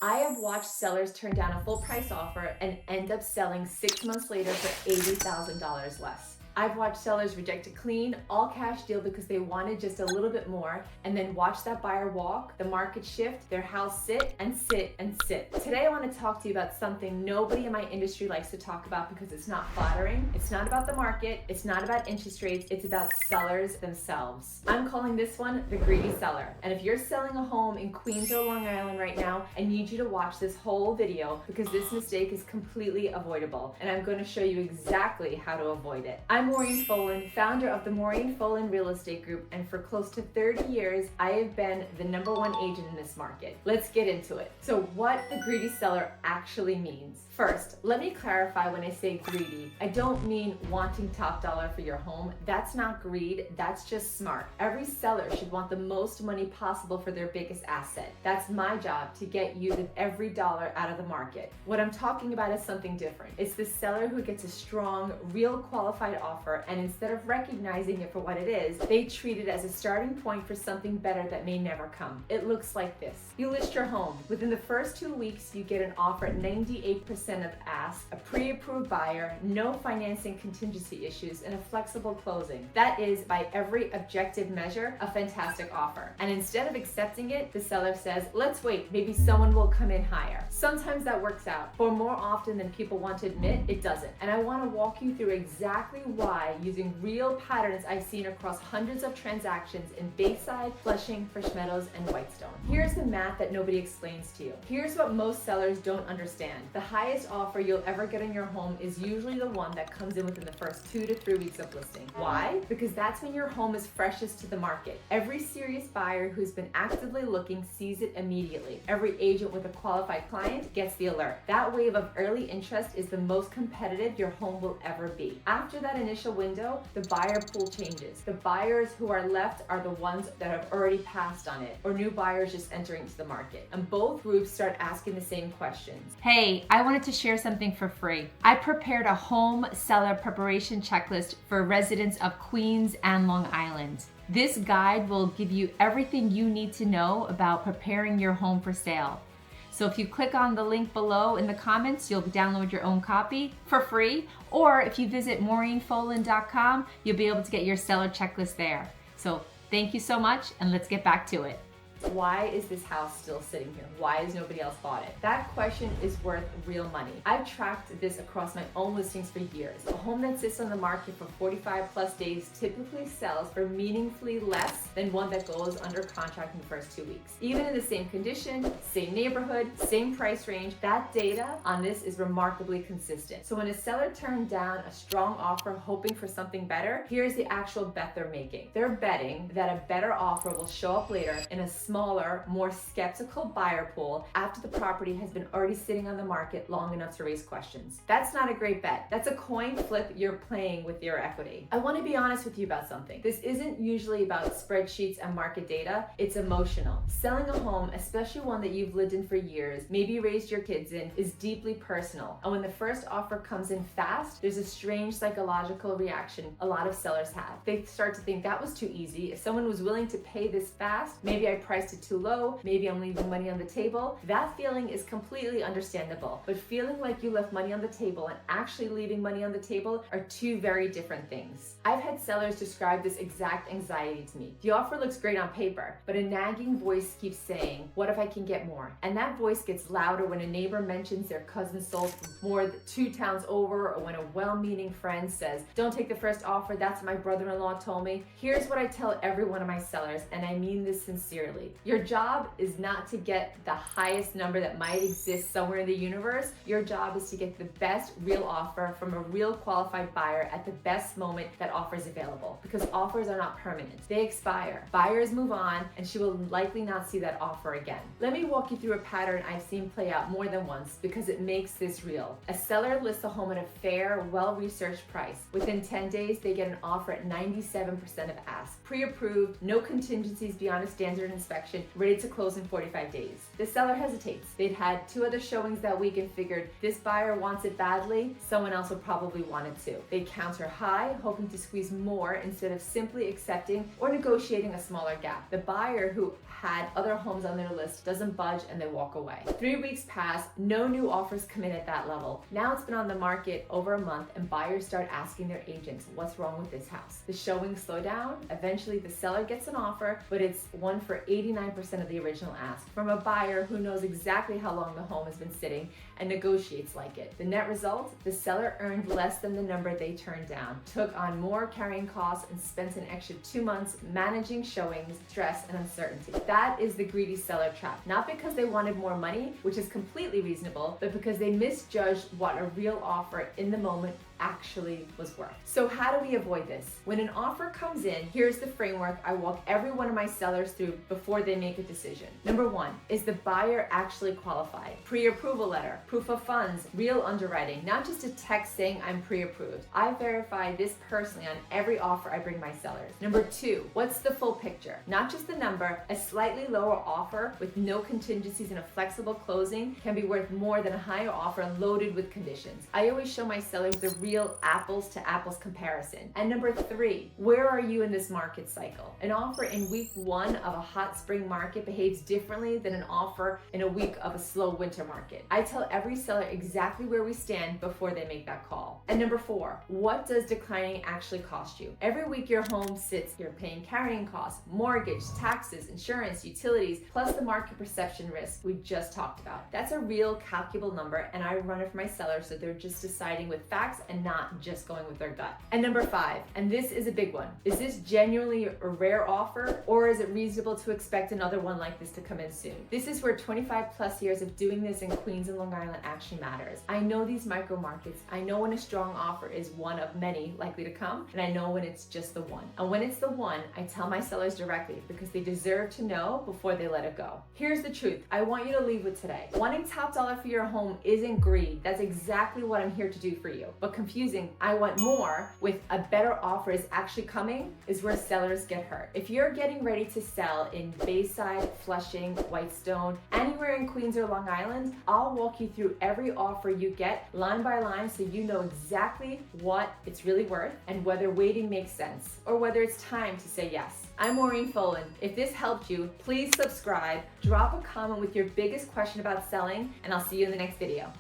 I have watched sellers turn down a full price offer and end up selling 6 months later for $80,000 less. I've watched sellers reject a clean, all cash deal because they wanted just a little bit more and then watch that buyer walk, the market shift, their house sit and sit and sit. Today I want to talk to you about something nobody in my industry likes to talk about because it's not flattering. It's not about the market. It's not about interest rates. It's about sellers themselves. I'm calling this one the greedy seller. And if you're selling a home in Queens or Long Island right now, I need you to watch this whole video because this mistake is completely avoidable. And I'm going to show you exactly how to avoid it. I'm Maureen Folan, founder of the Maureen Folan Real Estate Group, and for close to 30 years, I have been the #1 agent in this market. Let's get into it. So what the greedy seller actually means. First, let me clarify when I say greedy. I don't mean wanting top dollar for your home. That's not greed, that's just smart. Every seller should want the most money possible for their biggest asset. That's my job, to get you every dollar out of the market. What I'm talking about is something different. It's the seller who gets a strong, real qualified offer, and instead of recognizing it for what it is, they treat it as a starting point for something better that may never come. It looks like this. You list your home. Within the first 2 weeks, you get an offer at 98% of ask, a pre-approved buyer, no financing contingency issues, and a flexible closing. That is, by every objective measure, a fantastic offer. And instead of accepting it, the seller says, let's wait, maybe someone will come in higher. Sometimes that works out, but more often than people want to admit, it doesn't. And I want to walk you through exactly why, using real patterns I've seen across hundreds of transactions in Bayside, Flushing, Meadows, and Whitestone. Here's the math that nobody explains to you. Here's what most sellers don't understand. The highest offer you'll ever get on your home is usually the one that comes in within the first 2 to 3 weeks of listing. Why? Because that's when your home is freshest to the market. Every serious buyer who's been actively looking sees it immediately. Every agent with a qualified client gets the alert. That wave of early interest is the most competitive your home will ever be. After that initial window, the buyer pool changes. The buyers who are left are the ones that have already passed on it, or new buyers just entering into the market. And both groups start asking the same questions. Hey, I wanted to share something for free. I prepared a home seller preparation checklist for residents of Queens and Long Island. This guide will give you everything you need to know about preparing your home for sale. So if you click on the link below in the comments, you'll download your own copy for free. Or if you visit maureenfolan.com, you'll be able to get your seller checklist there. So thank you so much, and let's get back to it. Why is this house still sitting here? Why has nobody else bought it? That question is worth real money. I've tracked this across my own listings for years. A home that sits on the market for 45 plus days typically sells for meaningfully less than one that goes under contract in the first 2 weeks. Even in the same condition, same neighborhood, same price range, that data on this is remarkably consistent. So when a seller turned down a strong offer hoping for something better, here's the actual bet they're making. They're betting that a better offer will show up later in a smaller, more skeptical buyer pool after the property has been already sitting on the market long enough to raise questions. That's not a great bet. That's a coin flip you're playing with your equity. I want to be honest with you about something. This isn't usually about spreadsheets and market data. It's emotional. Selling a home, especially one that you've lived in for years, maybe raised your kids in, is deeply personal. And when the first offer comes in fast, there's a strange psychological reaction a lot of sellers have. They start to think that was too easy. If someone was willing to pay this fast, maybe I priced it too low, maybe I'm leaving money on the table. That feeling is completely understandable, but feeling like you left money on the table and actually leaving money on the table are two very different things. I've had sellers describe this exact anxiety to me. The offer looks great on paper, but a nagging voice keeps saying, what if I can get more? And that voice gets louder when a neighbor mentions their cousin sold more than 2 towns over, or when a well-meaning friend says, don't take the first offer, that's what my brother-in-law told me. Here's what I tell every one of my sellers, and I mean this sincerely. Your job is not to get the highest number that might exist somewhere in the universe. Your job is to get the best real offer from a real qualified buyer at the best moment that offer is available, because offers are not permanent. They expire. Buyers move on, and she will likely not see that offer again. Let me walk you through a pattern I've seen play out more than once because it makes this real. A seller lists a home at a fair, well-researched price. Within 10 days, they get an offer at 97% of ask. Pre-approved, no contingencies beyond a standard inspection, ready to close in 45 days. The seller hesitates. They'd had 2 other showings that week and figured this buyer wants it badly, someone else will probably want it too. They counter high, hoping to squeeze more instead of simply accepting or negotiating a smaller gap. The buyer, who had other homes on their list doesn't budge and they walk away. 3 weeks pass, no new offers come in at that level. Now it's been on the market over a month and buyers start asking their agents, what's wrong with this house? The showings slow down. Eventually the seller gets an offer, but it's one for 89% of the original ask from a buyer who knows exactly how long the home has been sitting and negotiates like it. The net result, the seller earned less than the number they turned down, took on more carrying costs, and spent an extra 2 months managing showings, stress, and uncertainty. That is the greedy seller trap. Not because they wanted more money, which is completely reasonable, but because they misjudged what a real offer in the moment actually was worth. So how do we avoid this? When an offer comes in, here's the framework I walk every one of my sellers through before they make a decision. Number 1, is the buyer actually qualified? Pre-approval letter, proof of funds, real underwriting, not just a text saying I'm pre-approved. I verify this personally on every offer I bring my sellers. Number 2, what's the full picture? Not just the number. A slightly lower offer with no contingencies and a flexible closing can be worth more than a higher offer loaded with conditions. I always show my sellers the real apples to apples comparison. And number 3, where are you in this market cycle? An offer in week 1 of a hot spring market behaves differently than an offer in a week of a slow winter market. I tell every seller exactly where we stand before they make that call. And number 4, what does declining actually cost you? Every week your home sits, you're paying carrying costs, mortgage, taxes, insurance, utilities, plus the market perception risk we just talked about. That's a real calculable number, and I run it for my sellers so they're just deciding with facts and not just going with their gut. And number 5, and this is a big one, is this genuinely a rare offer, or is it reasonable to expect another one like this to come in soon? This is where 25 plus years of doing this in Queens and Long Island actually matters. I know these micro markets. I know when a strong offer is one of many likely to come, and I know when it's just the one. And when it's the one, I tell my sellers directly because they deserve to know before they let it go. Here's the truth I want you to leave with today. Wanting top dollar for your home isn't greed. That's exactly what I'm here to do for you. But confusing, I want more with a better offer is actually coming, is where sellers get hurt. If you're getting ready to sell in Bayside, Flushing, Whitestone, anywhere in Queens or Long Island, I'll walk you through every offer you get line by line so you know exactly what it's really worth and whether waiting makes sense or whether it's time to say yes. I'm Maureen Folan. If this helped you, please subscribe, drop a comment with your biggest question about selling, and I'll see you in the next video.